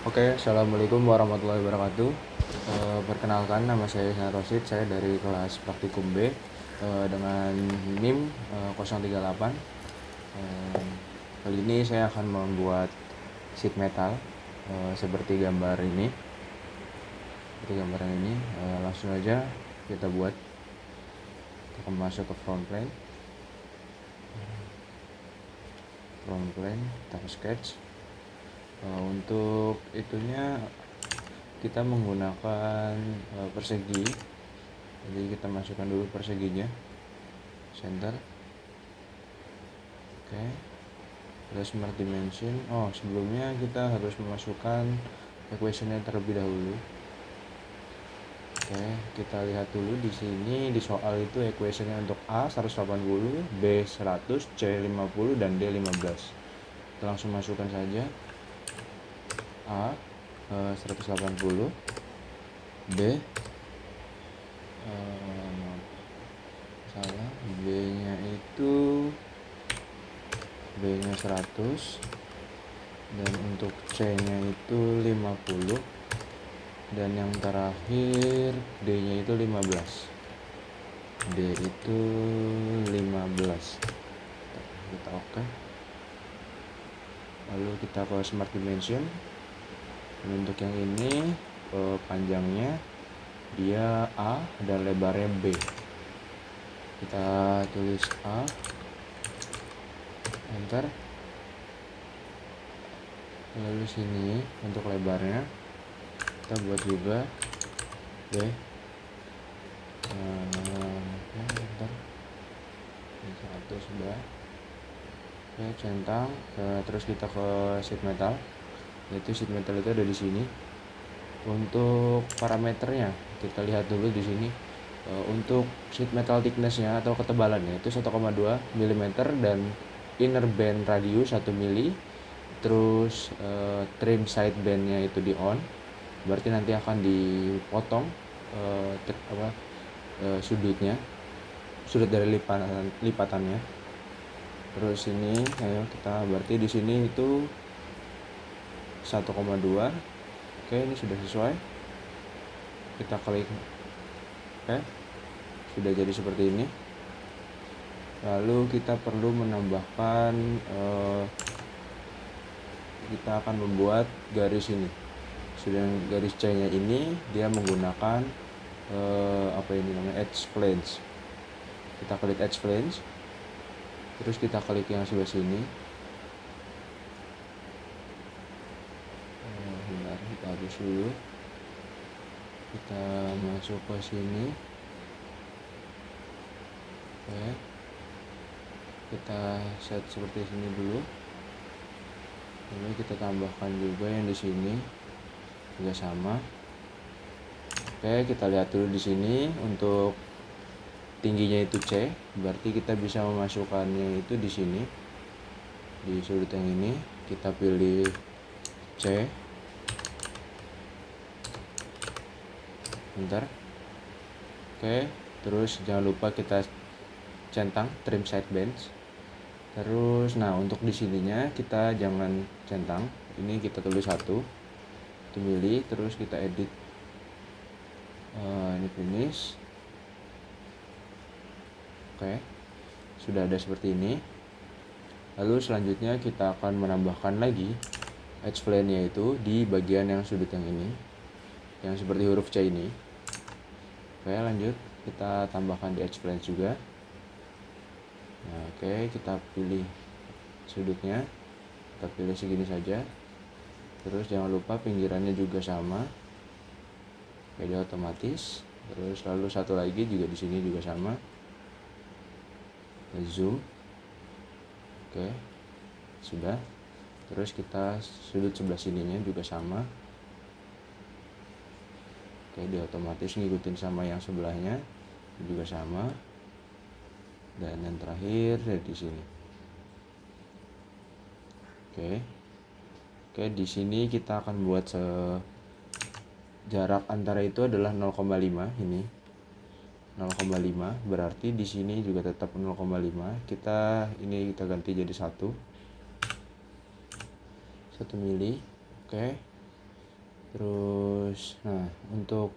Oke, assalamualaikum warahmatullahi wabarakatuh. Perkenalkan, nama saya Ihsan Rosid, saya dari kelas praktikum B dengan NIM 038. Kali ini saya akan membuat sheet metal seperti gambar ini. Langsung aja kita buat. Kita akan masuk ke front plane, kita ke sketch. Untuk itunya kita menggunakan persegi. Jadi kita masukkan dulu perseginya, center. Oke. Terus smart dimension. Sebelumnya kita harus memasukkan equationnya terlebih dahulu. Oke, kita lihat dulu di sini di soal itu equationnya untuk A 180, B 100, C 50 dan D 15. Kita langsung masukkan saja. A 180, B B-nya itu B-nya 100, dan untuk C-nya itu 50, dan yang terakhir D-nya itu 15. D itu 15. Kita oke. Lalu kita ke smart dimension. Dan untuk yang ini panjangnya dia A dan lebarnya B. Kita tulis A, enter. Lalu sini untuk lebarnya kita buat juga B. Enter. 1 sudah. Oke, centang. Terus kita ke sheet metal. Yaitu sheet metal itu ada di sini. Untuk parameternya kita lihat dulu di sini. Untuk sheet metal thickness-nya atau ketebalannya itu 1,2 mm dan inner band radius 1 mm. Terus trim side band-nya itu di on. Berarti nanti akan dipotong sudutnya, sudut dari lipatannya. Terus ini kita berarti di sini itu 1,2. Oke, ini sudah sesuai. Kita klik. Oke, sudah jadi seperti ini. Lalu kita perlu menambahkan kita akan membuat garis ini. Sudah garis C-nya ini dia menggunakan edge flange. Kita klik edge flange. Terus kita klik yang sebelah sini. Kita hapus dulu. Kita masuk ke sini. Oke. Kita set seperti sini dulu. Lalu kita tambahkan juga yang di sini juga sama. Oke, kita lihat dulu di sini untuk tingginya itu C, berarti kita bisa memasukkannya itu di sini. Di sudut yang ini kita pilih C. Bentar. Oke, terus jangan lupa kita centang trim side bands. Terus untuk di sininya kita jangan centang. Ini kita tulis 1 mili, terus kita edit. Ini finish. Oke, sudah ada seperti ini. Lalu selanjutnya kita akan menambahkan lagi edge plane-nya itu di bagian yang sudut yang ini, yang seperti huruf C ini. Oke, lanjut kita tambahkan di edge plane juga. Oke, kita pilih sudutnya, kita pilih segini saja. Terus jangan lupa pinggirannya juga sama. Oke, dia otomatis. Terus lalu satu lagi juga di sini juga sama. Zoom. Oke, sudah. Terus kita sudut sebelah sininya juga sama. Oke, dia otomatis ngikutin sama yang sebelahnya juga sama. Dan yang terakhir di sini. Oke, di sini kita akan buat jarak antara itu adalah 0,5 ini. 0,5 berarti di sini juga tetap 0,5. Kita ganti jadi 1 mili. Oke. Terus nah untuk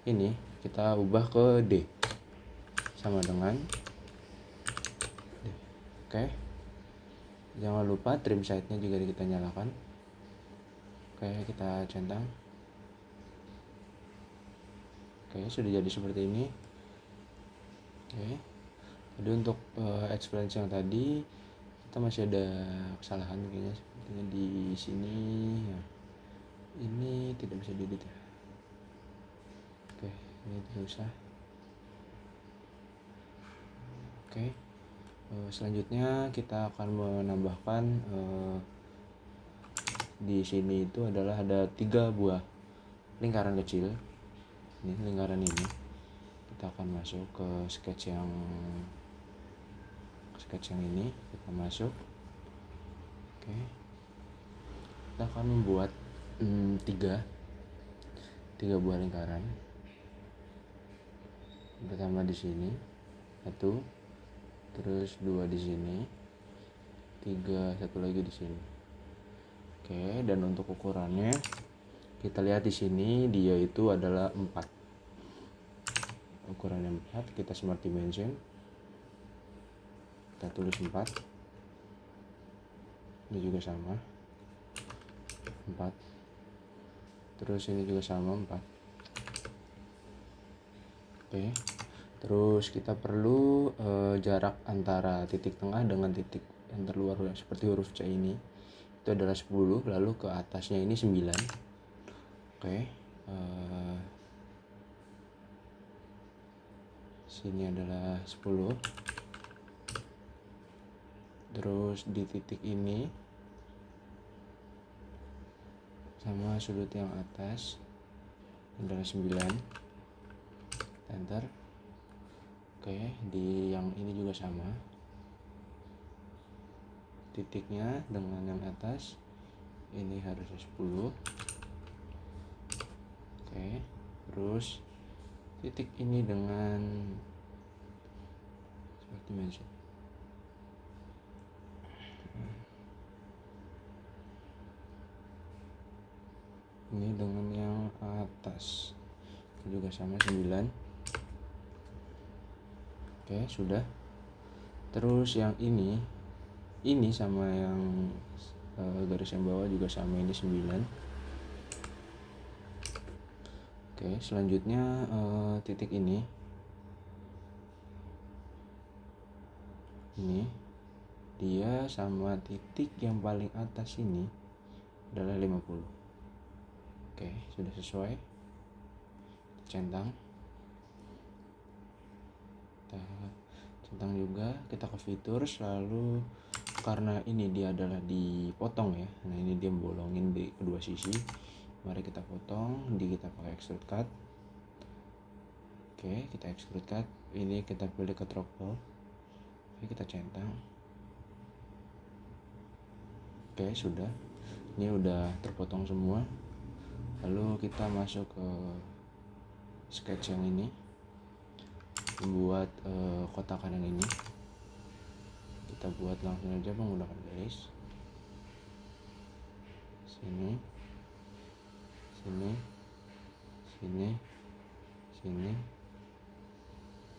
ini kita ubah ke D sama dengan D. Oke, jangan lupa trim side-nya juga kita nyalakan. Oke, kita centang. Oke, sudah jadi seperti ini. Oke, jadi untuk experience yang tadi kita masih ada kesalahan kayaknya, sepertinya di sini ya. Ini tidak bisa diedit ya. Oke, ini tidak usah. Oke, selanjutnya kita akan menambahkan di sini itu adalah ada 3 buah lingkaran kecil. Ini lingkaran ini kita akan masuk ke sketch yang ini, kita masuk. Oke, kita akan membuat 3 buah lingkaran. Pertama di sini 1, terus 2 di sini, 3, 1 lagi di sini. Oke, dan untuk ukurannya kita lihat di sini dia itu adalah 4. Ukurannya 4, kita smart dimension. Kita tulis 4. Ini juga sama 4. Terus ini juga sama 4. Oke, terus kita perlu jarak antara titik tengah dengan titik yang terluar seperti huruf C ini itu adalah 10, lalu ke atasnya ini 9. Oke, sini adalah 10. Terus di titik ini sama sudut yang atas adalah 9. Enter. Oke, di yang ini juga sama, titiknya dengan yang atas ini harusnya 10. Oke, terus titik ini dengan seperti mention. Ini dengan yang atas juga sama 9. Oke, sudah. Terus yang ini sama yang garis yang bawah juga sama, ini 9. Oke, selanjutnya titik ini dia sama titik yang paling atas ini adalah 50. Oke, sudah sesuai. Centang. Kita centang juga, kita ke fitur, lalu karena ini dia adalah dipotong ya. Nah, ini dia bolongin di kedua sisi. Mari kita potong, kita pakai extrude cut. Oke, kita extrude cut. Ini kita pilih ke throttle. Oke, kita centang. Oke, sudah. Ini udah terpotong semua. Lalu kita masuk ke sketch yang ini, membuat kotakan yang ini. Kita buat langsung aja menggunakan garis. Sini, sini, sini, sini,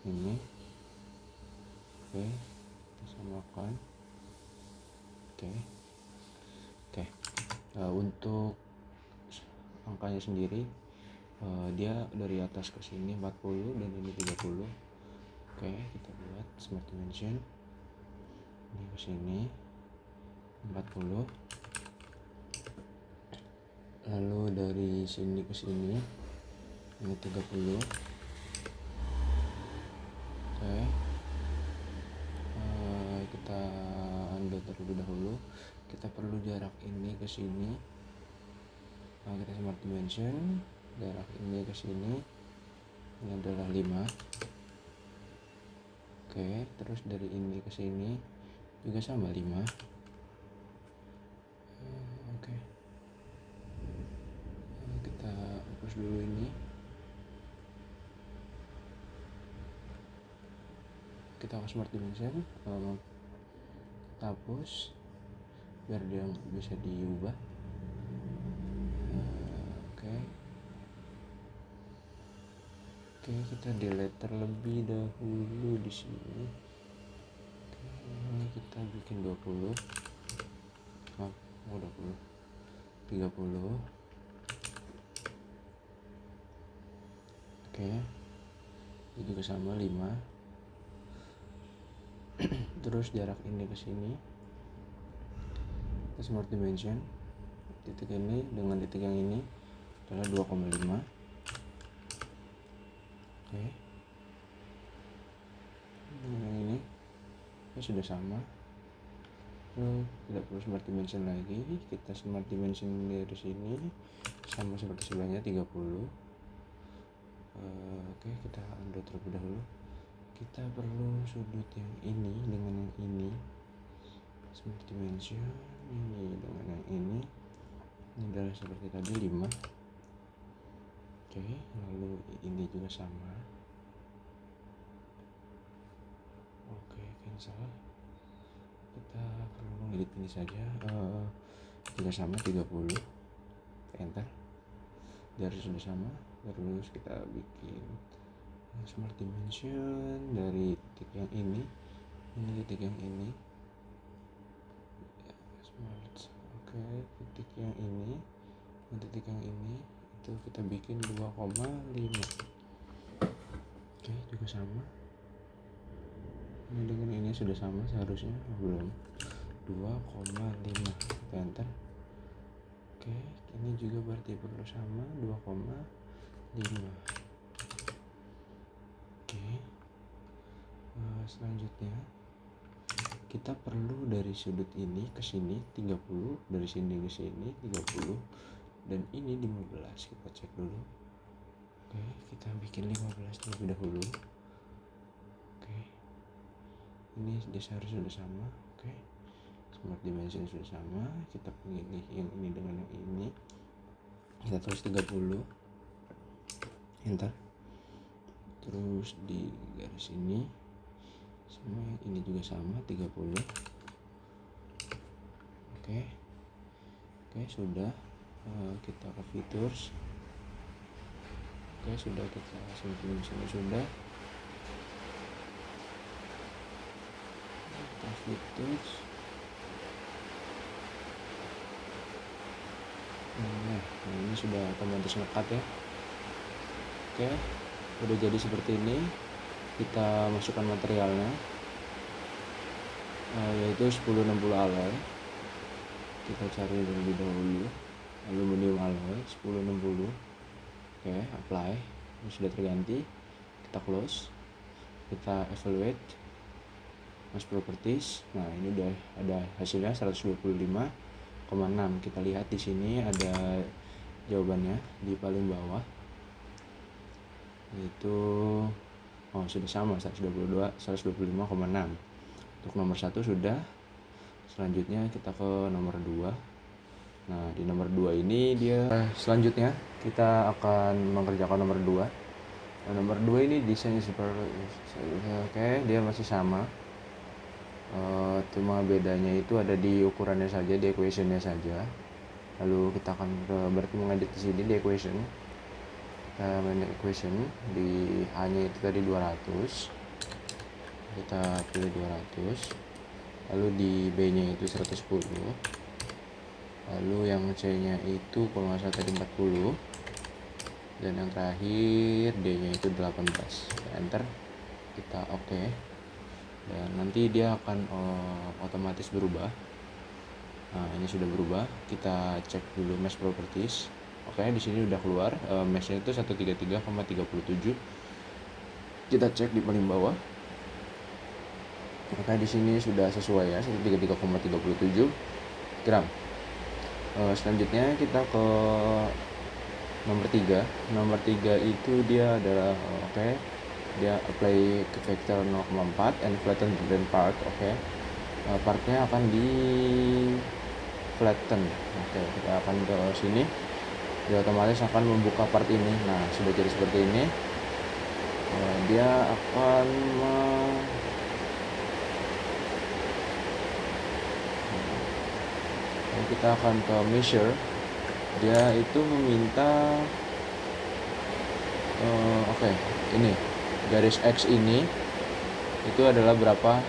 ini. Oke, kita samakan. Oke. Untuk angkanya sendiri dia dari atas ke sini 40 dan ini 30. Oke, kita buat smart dimension. Ini ke sini 40. Lalu dari sini ke sini ini 30. Oke. Kita undo terlebih dahulu. Kita perlu jarak ini ke sini. Kita smart dimension, jarak ini ke sini ini adalah 5. Oke, terus dari ini ke sini juga sama 5. Oke. Kita hapus dulu ini. Kita ke smart dimension, kita hapus biar dia bisa diubah. Oke, kita delete terlebih dahulu di sini. Oke, kita bikin 20. Oh, 20. 30. Oke. Ini juga sama 5. Terus jarak ini ke sini. Kita smart dimension. Titik ini dengan titik yang ini adalah 2,5. Oke. Dengan yang ini sudah sama. Tidak perlu smart dimension lagi, kita smart dimension dari sini sama seperti sebelumnya 30. Oke, kita undo terlebih dahulu. Kita perlu sudut yang ini dengan yang ini, smart dimension ini dengan yang ini adalah seperti tadi 5. Oke, lalu ini juga sama. Oke, cancel. Kita perlu mengedit ini saja, juga sama 30. Enter. Dari sudah sama. Terus kita bikin smart dimension dari titik yang ini titik yang ini smart. Oke, titik yang ini dan titik yang ini itu kita bikin 2,5. Oke, juga sama. Ini dengan ini sudah sama seharusnya, belum. 2,5. Kita enter. Oke, ini juga berarti perlu sama 2,5. Oke, selanjutnya kita perlu dari sudut ini ke sini 30, dari sini ke sini 30, dan ini 15. Kita cek dulu. Oke, kita bikin 15 terlebih dahulu. Oke, ini seharusnya sudah sama. Oke, smart dimension sudah sama. Kita pilih yang ini dengan yang ini, kita tulis 30. Enter. Terus di garis ini sama yang ini juga sama 30. Oke, sudah. Kita ke features. Oke, sudah, kita simpan sudah. Kita features. Nah, ini sudah otomatis ngekat ya. Oke, udah jadi seperti ini. Kita masukkan materialnya, yaitu 1060 alloy. Kita cari terlebih dahulu aluminium alloy 1060. Oke, apply. Ini sudah terganti. Kita close. Kita evaluate mass properties. Nah, ini udah ada hasilnya 125,6. Kita lihat di sini ada jawabannya di paling bawah, yaitu sudah sama 125,6. Untuk nomor 1 sudah. Selanjutnya kita ke nomor 2. Nah, di nomor 2 ini dia selanjutnya kita akan mengerjakan nomor 2. Nah, nomor 2 ini desainnya seperti dia masih sama. Cuma bedanya itu ada di ukurannya saja, di equationnya saja. Lalu kita akan berarti mengedit di sini di equation. Equation di A-nya itu tadi 200. Kita pilih 200. Lalu di B-nya itu 110. Lalu yang C-nya itu kalau nggak salah tadi 40. Dan yang terakhir D-nya itu 18. Kita enter. Kita oke. Dan nanti dia akan otomatis berubah. Nah, ini sudah berubah. Kita cek dulu mesh properties. Oke, di sini udah keluar meshnya itu 133,37. Kita cek di paling bawah. Oke, di sini sudah sesuai ya, 133,37 gram. Selanjutnya kita ke nomor 3. Nomor 3 itu dia adalah dia apply ke vector 0,4 and flatten the part. Partnya akan di flatten. Kita akan ke sini. Dia otomatis akan membuka part ini. Nah, sudah jadi seperti ini. Dia akan kita akan ke measure. dia itu meminta oke, ini garis X ini itu adalah berapa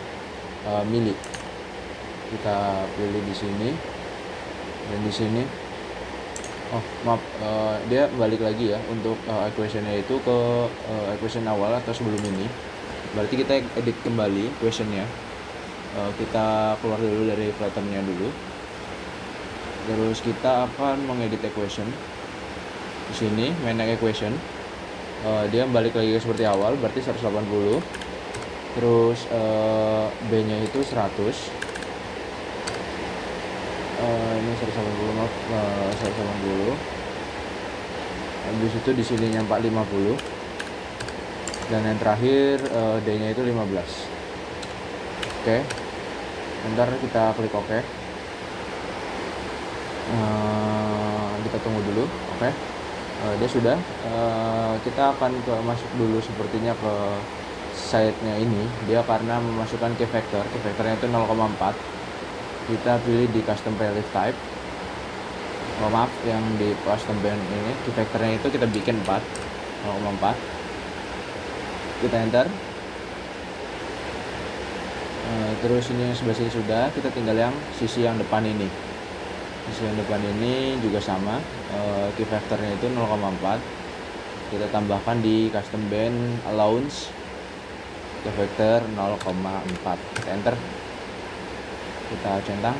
mili. Kita pilih di sini dan di sini. Oh maaf, dia balik lagi ya untuk equationnya itu ke equation awal atau sebelum ini. Berarti kita edit kembali equationnya. Kita keluar dulu dari flatternya dulu. Terus kita akan mengedit equation. Di sini main equation. Dia balik lagi seperti awal, berarti 180. Terus B-nya itu 100. Ini 180, maaf, 180. Habis itu di sininya 450. Dan yang terakhir D-nya itu 15. Oke. Bentar kita klik OK. Kita tunggu dulu. Oke. Dia sudah. Kita akan masuk dulu sepertinya ke site-nya ini. Dia karena memasukkan key vector. Key vectornya itu 0,4. Kita pilih di custom relief type. Maaf, yang di custom band ini key vectornya itu kita bikin 4, 0,4. Kita enter. Terus ini yang sebelah sini sudah. Kita tinggal yang sisi yang depan ini. Sisi yang depan ini juga sama. Key vectornya itu 0,4. Kita tambahkan di custom band allowance key vector 0,4. Kita enter. Kita centang.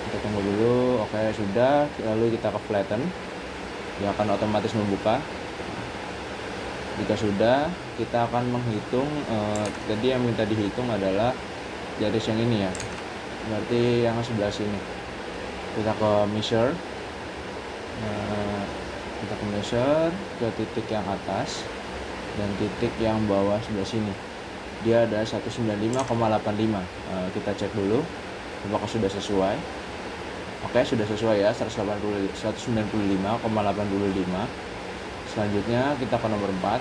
Kita tunggu dulu. Oke, sudah. Lalu kita ke flatten. Dia akan otomatis membuka. Jika sudah, kita akan menghitung. Tadi yang minta dihitung adalah garis yang ini ya. Berarti yang sebelah sini. Kita ke measure. Kita ke measure ke titik yang atas dan titik yang bawah sebelah sini. Dia ada 195,85. Kita cek dulu apakah sudah sesuai. Oke, sudah sesuai ya, 195,85. Selanjutnya kita ke nomor 4.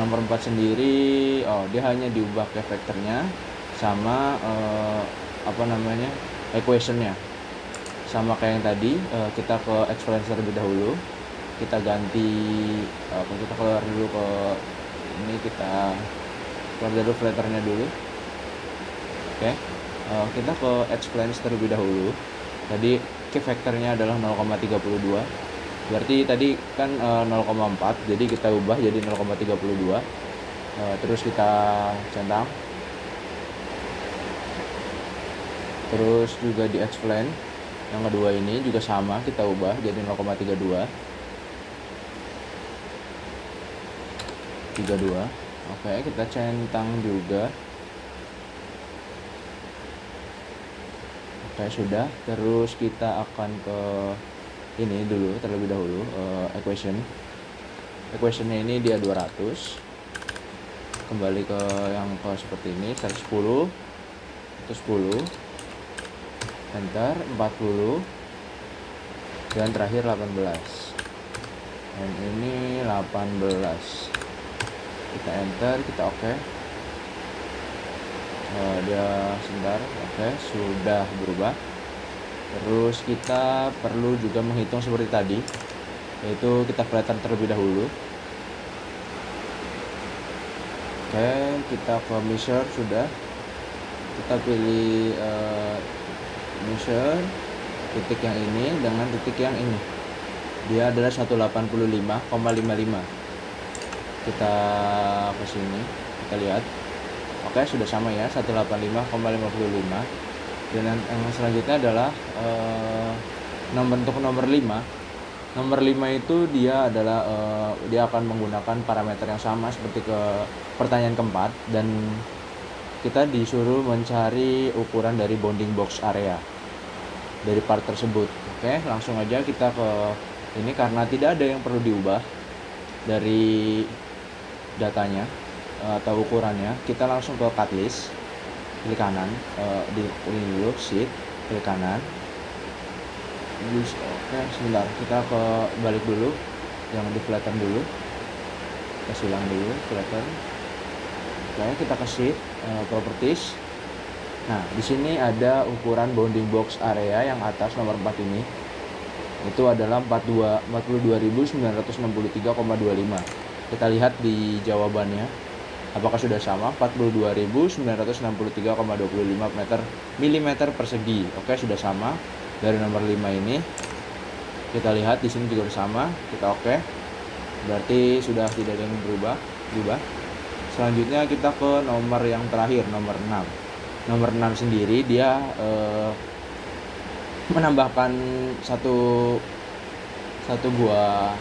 Nomor 4 sendiri, dia hanya diubah ke vektornya sama equationnya. Sama kayak yang tadi, kita ke explain terlebih dahulu. Kita ganti, kita keluar dulu ke ini, kita keluar dulu flatternya dulu. Oke. Kita ke explain terlebih dahulu. Tadi key vectornya adalah 0,32. Berarti tadi kan 0,4, jadi kita ubah jadi 0,32. Terus kita centang. Terus juga di explain yang kedua ini juga sama, kita ubah jadi 0,32. 32. Oke, kita centang juga. Oke, sudah. Terus kita akan ke ini dulu terlebih dahulu, equationnya ini dia 200. Kembali ke yang ke seperti ini, 110 itu 10, enter 40, dan terakhir 18. Dan ini 18. Kita enter, kita oke. Dia sebentar. Oke, sudah berubah. Terus kita perlu juga menghitung seperti tadi, yaitu kita flatten terlebih dahulu. Oke, kita ke measure sudah. Kita pilih measure titik yang ini dengan titik yang ini. Dia adalah 185,55. Kita ke sini, kita lihat. Oke, sudah sama ya, 185,55. Dan yang selanjutnya adalah untuk nomor 5. Nomor 5 itu dia adalah dia akan menggunakan parameter yang sama seperti ke pertanyaan keempat, dan kita disuruh mencari ukuran dari bounding box area dari part tersebut. Oke, langsung aja kita ke ini karena tidak ada yang perlu diubah dari datanya atau ukurannya. Kita langsung ke cut list, klik kanan, di ini dulu sheet, klik kanan. Oke, sebentar, kita ke balik dulu, jangan di flatten dulu, kita silang dulu flatten. Oke, kita ke sheet, properties, Nah, di sini ada ukuran bounding box area yang atas nomor 4 ini. Itu adalah 42.963,25. Kita lihat di jawabannya apakah sudah sama. 42.963,25 milimeter persegi. Oke, sudah sama. Dari nomor 5 ini kita lihat di sini juga sama. Kita oke. Berarti sudah tidak ada yang berubah. Selanjutnya kita ke nomor yang terakhir, nomor 6. Nomor 6 sendiri dia menambahkan satu buah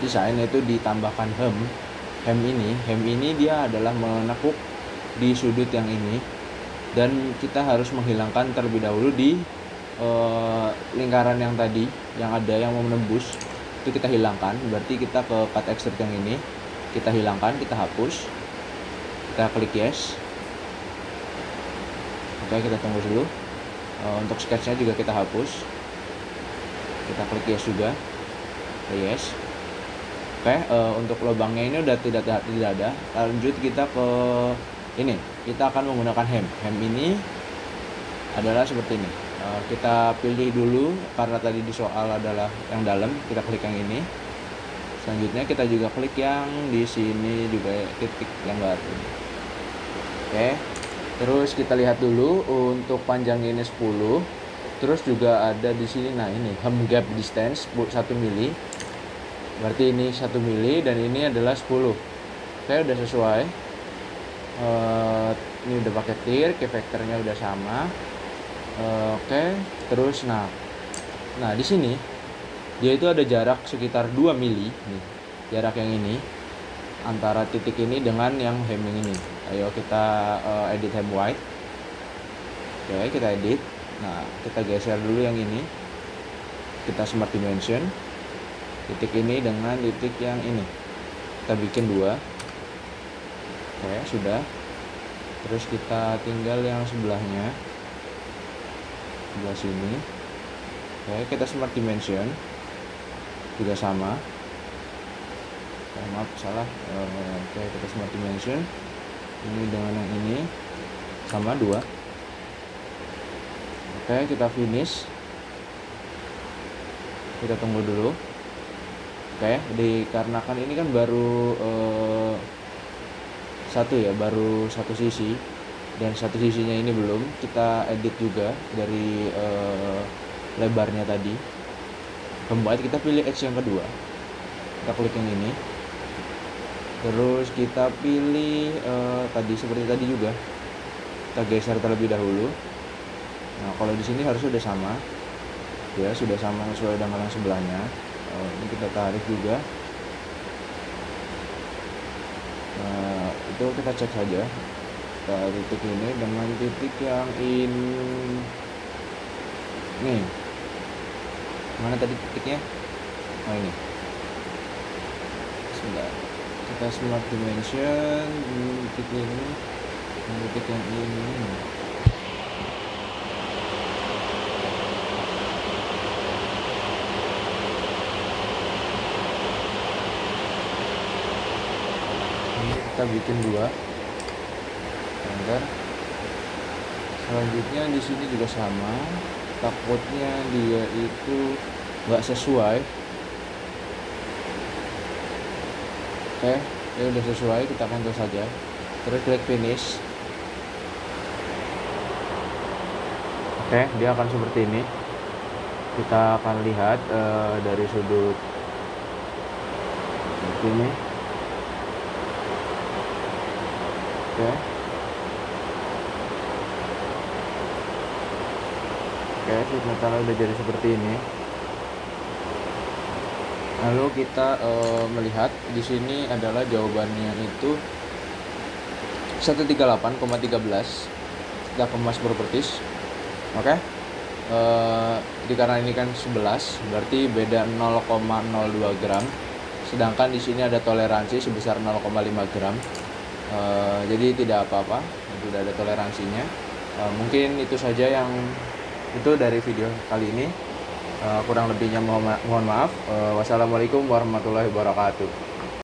desain, yaitu ditambahkan hem ini dia adalah menekuk di sudut yang ini, dan kita harus menghilangkan terlebih dahulu di lingkaran yang tadi yang ada yang mau menembus, itu kita hilangkan. Berarti kita ke cut extrude yang ini, kita hilangkan, kita hapus, kita klik yes. Oke, kita tunggu dulu. Untuk sketchnya juga kita hapus, kita klik yes juga, yes. Oke, untuk lubangnya ini udah tidak ada. Lanjut kita ke ini, kita akan menggunakan hem ini adalah seperti ini. Kita pilih dulu, karena tadi di soal adalah yang dalam, kita klik yang ini. Selanjutnya kita juga klik yang di sini juga, titik yang baru. Oke, terus kita lihat dulu untuk panjang ini 10. Terus juga ada di sini, nah ini hem gap distance 1 mili. Berarti ini 1 mili dan ini adalah 10. Oke, udah sesuai. Ini udah pakai tir, key factor-nya udah sama. Oke, terus nah di sini dia itu ada jarak sekitar 2 mili nih, jarak yang ini antara titik ini dengan yang hem yang ini. Ayo kita edit hem white. Oke, kita edit. Nah, kita geser dulu yang ini, kita smart dimension titik ini dengan titik yang ini, kita bikin 2. Oke, sudah. Terus kita tinggal yang sebelahnya, sebelah sini. Oke, kita smart dimension juga sama. Maaf, salah. Oke, kita smart dimension ini dengan yang ini sama 2. Oke, kita finish. Kita tunggu dulu. Oke, dikarenakan ini kan baru baru satu sisi, dan satu sisinya ini belum, kita edit juga dari lebarnya tadi. Kemudian kita pilih edge yang kedua, kita klik yang ini, terus kita pilih tadi seperti tadi juga, kita geser terlebih dahulu. Nah, kalau di sini harus sudah sama, ya sudah sama sesuai dengan yang sebelahnya. Ini kita tarik juga. Nah, itu kita cek saja titik ini dengan titik yang ini. Nih, mana tadi titiknya? Oh, ini. Sudah. Kita smart dimension titik ini, titik yang ini. Kita bikin 2. Enter. Selanjutnya di sini juga sama, takutnya dia itu nggak sesuai. Oke, ya udah sesuai, kita cancel saja, terus klik finish. Oke, dia akan seperti ini. Kita akan lihat dari sudut ini. Oke, sheet metal udah jadi seperti ini. Lalu kita melihat di sini adalah jawabannya itu 138,13. Kita kemas properties. Oke. Karena ini kan 11, berarti beda 0,02 gram. Sedangkan di sini ada toleransi sebesar 0,5 gram. Jadi tidak apa-apa, sudah ada toleransinya. Mungkin itu saja yang itu dari video kali ini. Kurang lebihnya mohon maaf. Wassalamualaikum warahmatullahi wabarakatuh.